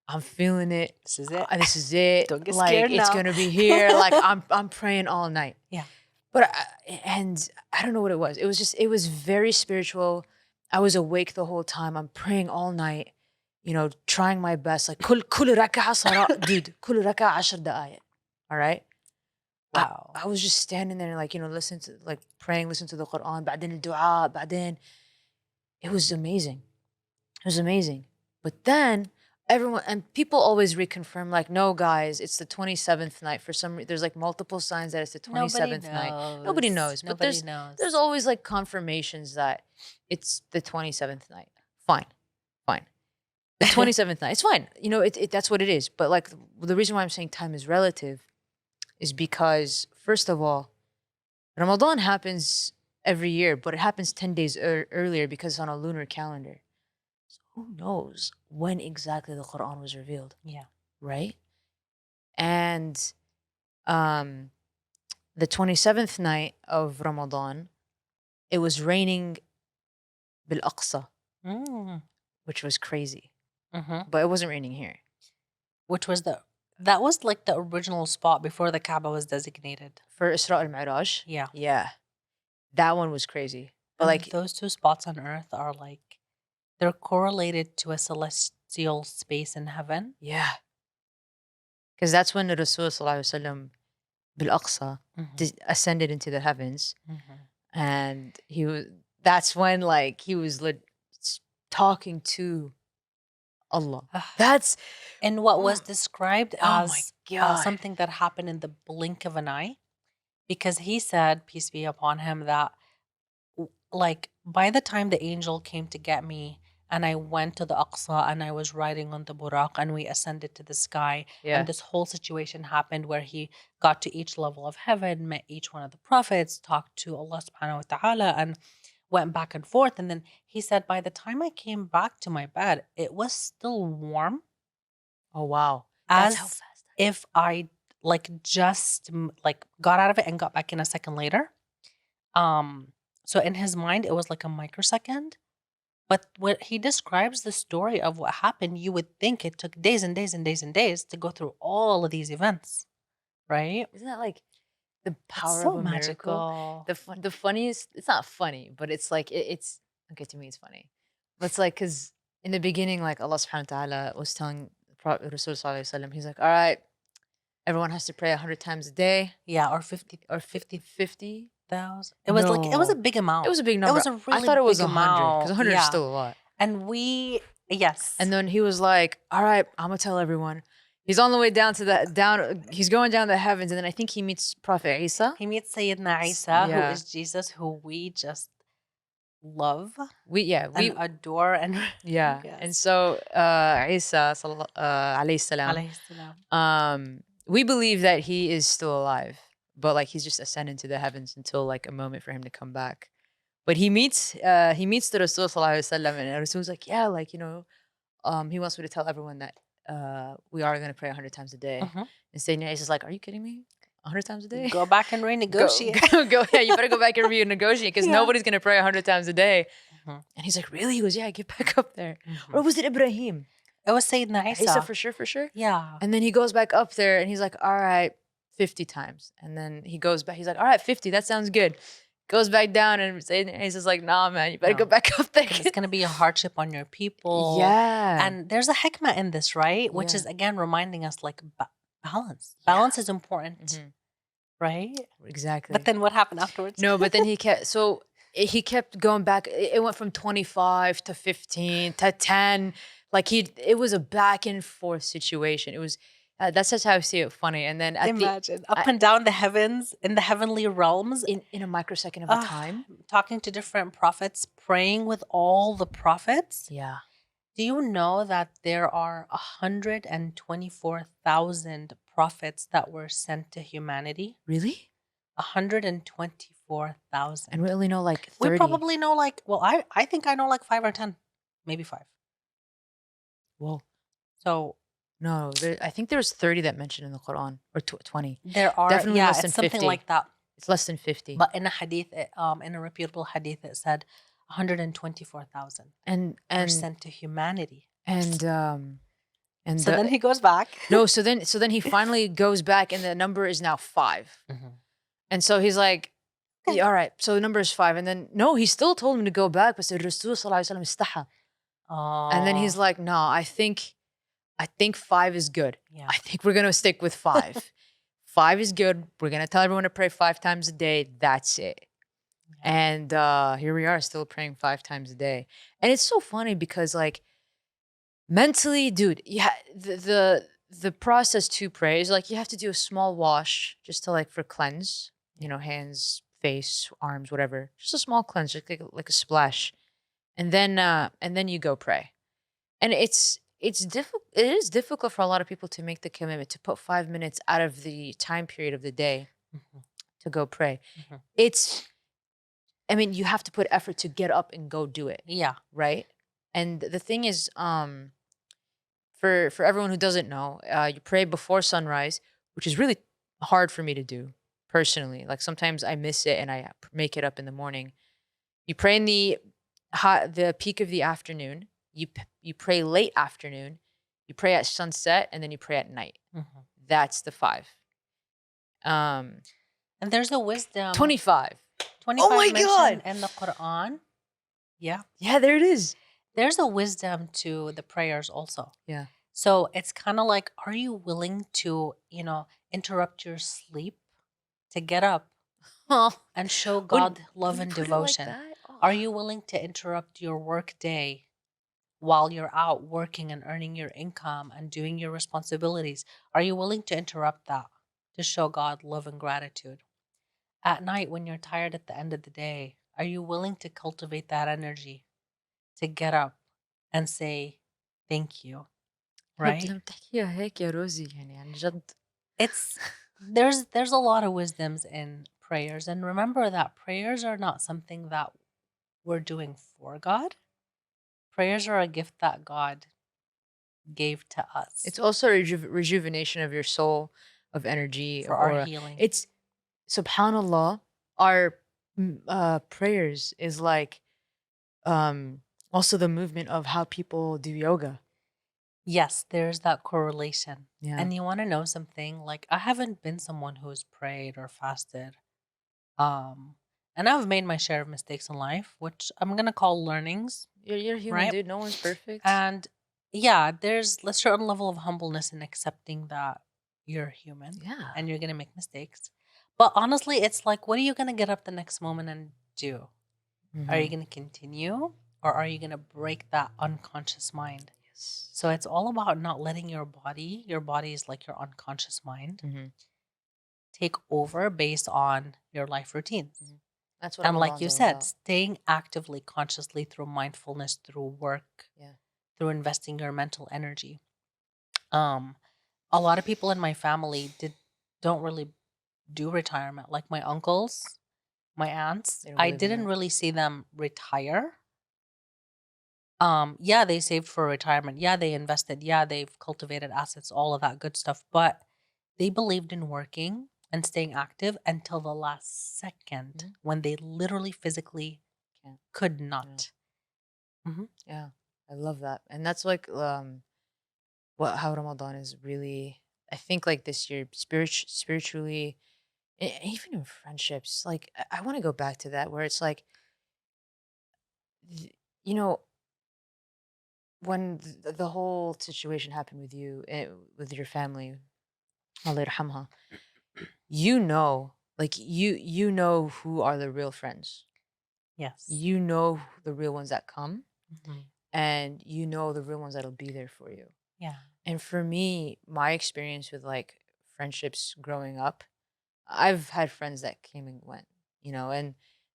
I'm feeling it. This is it. This is it. Don't get Like scared it's now. gonna be here. Like I'm praying all night. Yeah. But and I don't know what it was. It was very spiritual. I was awake the whole time. I'm praying all night. You know, trying my best. Like كل ركعة صلاة, dude. كل ركعة 10 دقايق. All right. Wow. I was just standing there, like, you know, listen to like praying, listen to the Quran. بعدين الدعاء. بعدين it was amazing. It was amazing. But then everyone and people always reconfirm, like, no, guys, it's the 27th night. For some reason, there's like multiple signs that it's the Nobody 27th night. Nobody knows. But Nobody knows. there's always like confirmations that it's the 27th night. Fine. Fine. The 27th night. It's fine. You know, that's what it is. But like the reason why I'm saying time is relative is because, first of all, Ramadan happens every year, but it happens 10 days earlier because it's on a lunar calendar. So who knows when exactly the Quran was revealed, Yeah. right? And um, the 27th night of Ramadan, it was raining bil Aqsa, Mm. which was crazy. Mm-hmm. But it wasn't raining here. Which was that was like the original spot before the Kaaba was designated. For Isra al Mi'raj, Yeah. yeah, that one was crazy. But And like, those two spots on earth are like they're correlated to a celestial space in heaven. yeah, because that's when the Rasul Sallallahu Alaihi Wasallam bil Aqsa Mm-hmm. ascended into the heavens, Mm-hmm. and he was. That's when like he was talking to Allah. That's And what was oh, described oh my as god. something that happened in the blink of an eye, because he said, peace be upon him, that like by the time the angel came to get me and I went to the Aqsa and I was riding on the Buraq and we ascended to the sky, and Yeah, this whole situation happened where he got to each level of heaven, met each one of the prophets, talked to Allah subhanahu wa ta'ala, and went back and forth. And then he said, by the time I came back to my bed, it was still warm, oh wow, that's how as fast. if I like just like got out of it and got back in a second later. So in his mind, it was like a microsecond. But when he describes the story of what happened, you would think it took days and days and days and days to go through all of these events, right? Isn't that like the It's power of so a miracle? magical. The funniest. It's not funny, but it's like it's okay to me. It's funny, but it's like because in the beginning, like Allah Subhanahu wa Taala was telling the Prophet Rasul Sallallahu Alaihi Wasallam, he's like, all right, everyone has to pray 100 times a day Yeah, or 50, or 50,000. 50. It was a No, big it amount. was a big It number. was a I really thought it was big 100 because amount. 100 is Yeah. still a lot. And yes. And then he was like, "All right, I'm gonna tell everyone." He's on the way down to the down. He's going down the heavens, and then I think he meets Prophet Isa. He meets Sayyidina Isa, who Yeah, is Jesus, who we just love we and adore. And yeah. And yes, so Isa alayhi salam, alayhi salam. we believe that he is still alive, but like he's just ascended to the heavens until like a moment for him to come back. But he meets the Rasul sallallahu alaihi wasallam, and Rasul's like, yeah, like he wants me to tell everyone that we are gonna pray 100 times a day. Mhm. And Sayyidina Isa is like, are you kidding me? 100 times a day? Go back and Go, renegotiate. go. Yeah, you better go back and renegotiate because Yeah. nobody's gonna pray 100 times a day. Mhm. And he's like, really? He goes, yeah, get back up there. Or Mhm. was it Ibrahim? It was Sayyidina Isa Isa. for sure, for sure. Yeah. And then he goes back up there and he's like, all right, 50 times. And then he goes back. He's like, all right, 50. That sounds good. Goes back down and Isa's like, nah, man, you better go No. back up there. 'Cause it's going to be a hardship on your people. Yeah. And there's a hikmah in this, right? Which Yeah. is, again, reminding us like balance. Yeah. Balance is important, Mhm. right? Exactly. But then what happened afterwards? No, but then he kept going back. It went from 25 to 15 to 10. Like it was a back and forth situation. It was that's just how I see it funny. And then Imagine up I- and down the heavens, in the heavenly realms, in a microsecond of a time. talking to different prophets, praying with all the prophets. Yeah. Do you know that there are 124,000 prophets that were sent to humanity? Really? 124,000. And we only know like 30. We probably know like, well, I think I know like 5 or 10, maybe 5. Whoa. So No, I think there's 30 that mentioned in the Quran or 20. there are, Definitely yeah, less than it's something 50. like that. It's less than 50. But in a hadith, in a reputable hadith, it said 124,000 and were sent to humanity. and So then he goes back. no, so then he finally goes back and the number is now 5. And so he's like, Okay. yeah, all right, so the number is 5. And then no, he still told him to go back, but said Rasul sallallahu alaihi wasallam istaha. Oh. And then he's like, no, I think 5 is good. Yeah. I think we're gonna stick with 5. 5 is good. We're gonna tell everyone to pray 5 times a day. That's it. And here we are, still praying 5 times a day. And it's so funny because like mentally, dude, yeah, the process to pray is like you have to do a small wash just to like for cleanse, hands, face, arms, whatever. Just a small cleanse, just like a splash. And then you go pray. And it's difficult. It is difficult for a lot of people to make the commitment to put 5 minutes out of the time period of the day to go pray. I mean, you have to put effort to get up and go do it. Yeah. Right. And the thing is, for everyone who doesn't know, you pray before sunrise, which is really hard for me to do personally. Like sometimes I miss it and I make it up in the morning. You pray in the peak of the afternoon. You pray late afternoon. You pray at sunset, and then you pray at night. Mhm. That's the 5. Um, And there's a wisdom 25. Oh 25 my mentioned god! in the Quran. Yeah. Yeah, there it is. There's a wisdom to the prayers also. Yeah. So it's kind of like, are you willing to, interrupt your sleep to get up Oh, and show when God love you and put it like devotion? that, oh, Are you willing to interrupt your work day while you're out working and earning your income and doing your responsibilities? Are you willing to interrupt that to show God love and gratitude? At night, when you're tired at the end of the day, are you willing to cultivate that energy to get up and say thank you, right? لمّا بتحكيها هيك يا روزي يعني عن جد. It's there's a lot of wisdoms in prayers, and remember that prayers are not something that we're doing for God. Prayers are a gift that God gave to us It's also a rejuvenation of your soul, of energy, for of our aura. healing. It's subhanallah, our prayers is like also the movement of how people do yoga. Yes, there's that correlation. Yeah. And you want to know something? Like, I haven't been someone who's prayed or fasted. Um, and I've made my share of mistakes in life, which I'm gonna call learnings, You're human, right? dude. No one's perfect. And yeah, there's a certain level of humbleness in accepting that you're human Yeah. and you're gonna make mistakes. But honestly, it's like, what are you gonna get up the next moment and do? Are you Mhm. gonna continue or are you gonna break that unconscious mind? Yes. So it's all about not letting your body is like your unconscious mind, Mhm. take over based on your life routines. Mhm. That's what And like Ramadan's you all said, about. staying actively, consciously through mindfulness, through work, Yeah. through investing your mental energy. Um, a lot of people in my family don't really do retirement. Like my uncles, my aunts, They don't I believe in didn't that. really see them retire. Yeah, they saved for retirement. Yeah, they invested. Yeah, they've cultivated assets, all of that good stuff. But they believed in working and staying active until the last second Mhm. when they literally physically Can't. could Yeah. not. Mhm. Yeah. I love that. And that's like what how Ramadan is really, I think like this year spiritually, even in friendships, like I want to go back to that where it's like you know, when the whole situation happened with you, with your family, Allah yarhamha, like you know who are the real friends. Yes. You know the real ones that come, Mhm. and you know the real ones that'll be there for you. Yeah. And for me, my experience with like friendships growing up, I've had friends that came and went,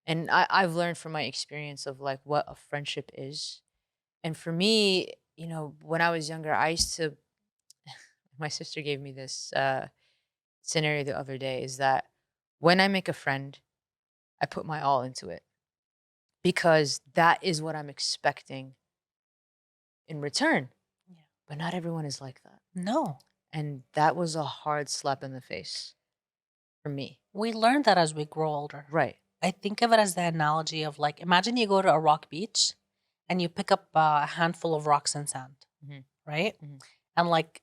and I've learned from my experience of like what a friendship is. And for me, when I was younger, I used to my sister gave me this scenario the other day is that when I make a friend, I put my all into it because that is what I'm expecting in return. Yeah. But not everyone is like that. No. And that was a hard slap in the face for me. We learned that as we grow older. Right. I think of it as the analogy of like, imagine you go to a rock beach and you pick up a handful of rocks and sand, Hmm. right? Hmm. And like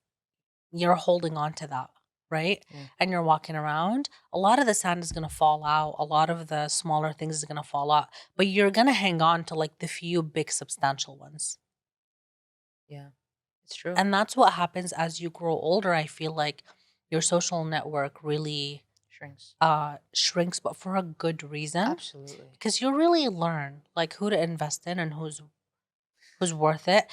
you're holding on to that, right? Yeah. And you're walking around, a lot of the sand is going to fall out. A lot of the smaller things is going to fall out, but you're going to hang on to like the few big substantial ones. Yeah. It's true. And that's what happens as you grow older. I feel like your social network really Shrinks. shrinks, but for a good reason, Absolutely. because you really learn like who to invest in and who's worth it.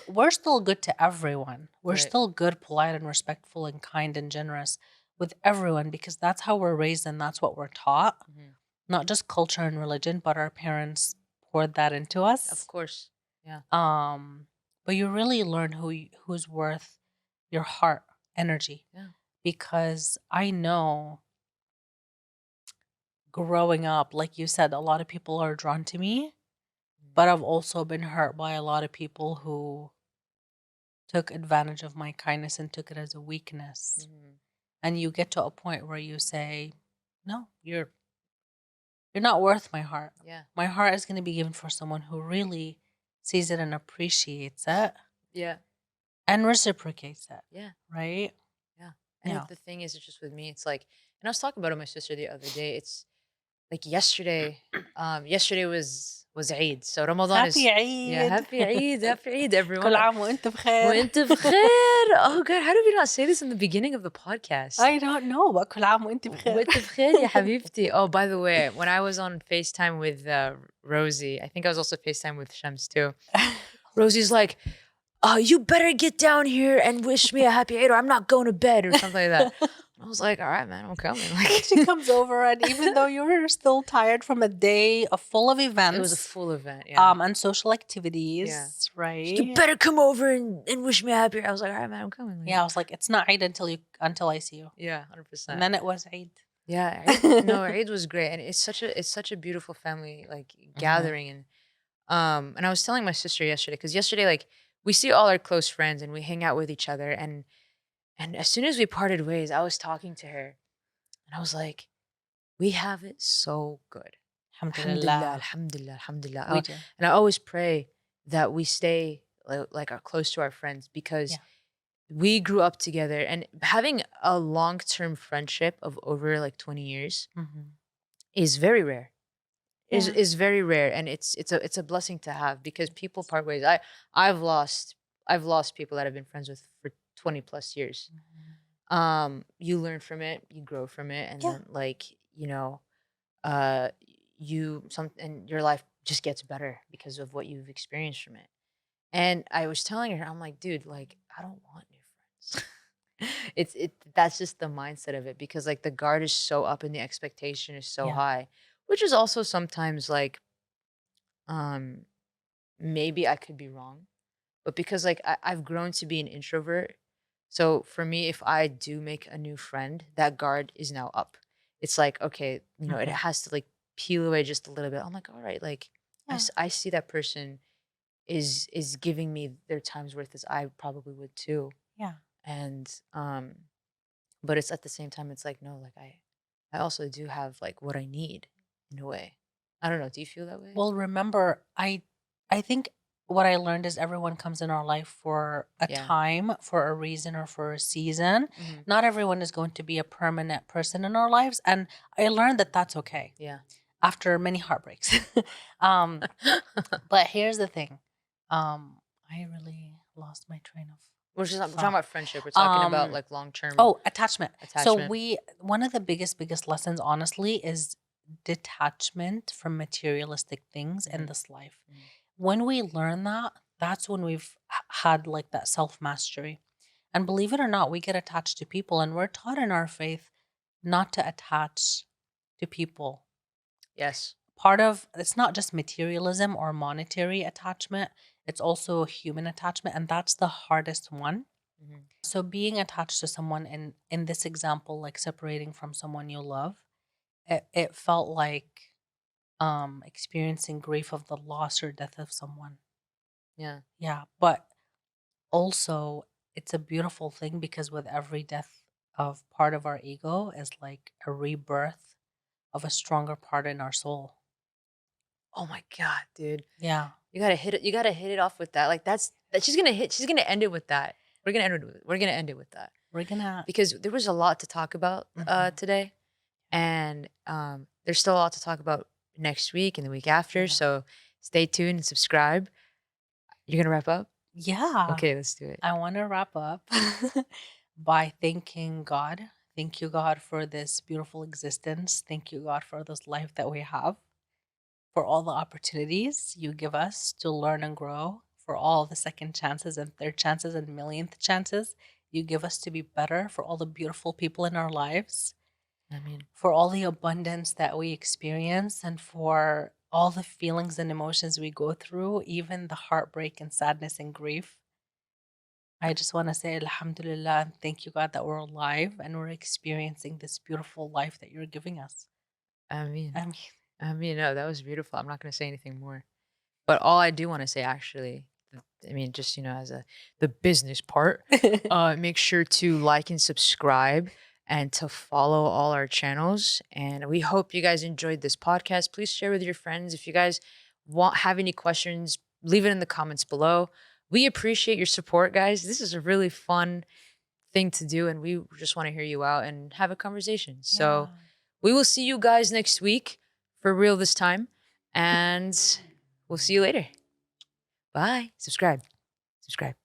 We're still good to everyone. We're Right. still good, polite, and respectful, and kind and generous with everyone because that's how we're raised and that's what we're taught. Hmm. Not just culture and religion, but our parents poured that into Of us. course. Yeah. Um, but you really learn who's worth your heart energy Yeah. because I know growing up, like you said, a lot of people are drawn to me, Mhm. but I've also been hurt by a lot of people who took advantage of my kindness and took it as a weakness. Mhm. And you get to a point where you say, no, you're not worth my heart. Yeah. My heart is going to be given for someone who really sees it and appreciates it Yeah. and reciprocates it, Yeah. right? Yeah. And Yeah. the thing is, it's just with me, it's like, and I was talking about it with my sister the other day. It's like yesterday, yesterday was Eid. So Ramadan Happy is, yeah, Eid. happy Eid, كل everyone. عام وانت بخير. وانت بخير. Oh God, how did we not say this in the beginning of the podcast? I don't know, but كل عام وانت بخير. وانت بخير يا حبيبتي. Oh, by the way, when I was on FaceTime with Rosie, I think I was also FaceTime with Shams too. Rosie's like, you better get down here and wish me a happy Eid or I'm not going to bed or something like that. I was like, all right, man, I'm coming. Like, She comes over, and even though you were still tired from a day full of events, it was a full event, yeah. and social Yeah. activities, You right? better come over and wish me a happy Eid. I was like, all right, man, I'm coming. Like, Yeah, I was like, it's not Eid until I see you, yeah, and 100%. then it was Eid. Yeah, Eid, no, Eid was great, and it's such a beautiful family like gathering, and I was telling my sister yesterday because yesterday like we see all our close friends and we hang out with each other, and as soon as we parted ways, I was talking to her, and I was like, we have it so good, alhamdulillah, Alhamdulillah. alhamdulillah, alhamdulillah, We do. and I always pray that we stay like are close to our friends because Yeah. we grew up together, and having a long-term friendship of over like 20 years is very rare. Yeah. Is very rare, and it's a blessing to have because people part ways. I've lost people that I've been friends with for 20 plus years. You learn from it, you grow from it, and Yeah. then like, uh and your life just gets better because of what you've experienced from it. And I was telling her, I'm like, dude, like I don't want new friends. That's just the mindset of it because like the guard is so up and the expectation is so Yeah. high, which is also sometimes like um maybe I could be wrong, but because like I've grown to be an introvert, so for me, if I do make a new friend, that guard is now up. It's like, okay, it has to like peel away just a little bit. I'm like, all right, like Yeah. I see that person is giving me their time's worth as I probably would too. Yeah. And but it's at the same time, it's like, no, like I also do have like what I need in a way. I don't know. Do you feel that way? Well, remember, I think what I learned is everyone comes in our life for a Yeah. time, for a reason, or for a season. Mhm. Not everyone is going to be a permanent person in our lives, and I learned that that's okay Yeah. after many heartbreaks. um, but here's the thing, I really lost my train of We're talking thought. about friendship. We're talking about Um, like long term Oh, attachment. So attachment. one of the biggest lessons, honestly, is detachment from materialistic things in Mhm. this life. Mhm. When we learn that, that's when we've had like that self mastery. And believe it or not, we get attached to people, and we're taught in our faith not to attach to people. Yes. Part of it's not just materialism or monetary attachment, it's also human attachment, and that's the hardest one. Mhm. So being attached to someone in this example, like separating from someone you love, it felt like experiencing grief of the loss or death of someone. Yeah. Yeah. But also it's a beautiful thing because with every death of part of our ego is like a rebirth of a stronger part in our soul. Oh my god, dude. Yeah. You gotta hit it. You gotta hit it off with that. Like that. She's gonna hit. She's gonna end it with that. We're gonna end it with that We're gonna because there was a lot to talk about Mhm. today, and there's still a lot to talk about next week and the week after. Yeah. So stay tuned and subscribe. You're gonna wrap up. Yeah. Okay, let's do it. I want to wrap up by thanking God. Thank you, God, for this beautiful existence. Thank you, God, for this life that we have, for all the opportunities you give us to learn and grow, for all the second chances and third chances and millionth chances you give us to be better, for all the beautiful people in our lives, I mean, for all the abundance that we experience, and for all the feelings and emotions we go through, even the heartbreak and sadness and grief. I just want to say Alhamdulillah and thank you, God, that we're alive and we're experiencing this beautiful life that you're giving us. I mean, I mean, no, that was beautiful. I'm not gonna say anything more. But all I do want to say, actually, I mean, just as the business part, make sure to like and subscribe and to follow all our channels. And we hope you guys enjoyed this podcast. Please share with your friends. If you guys have any questions, leave it in the comments below. We appreciate your support, guys. This is a really fun thing to do, and we just want to hear you out and have a conversation. Yeah. So we will see you guys next week for real this time, and we'll see you later. Bye. Subscribe. Subscribe.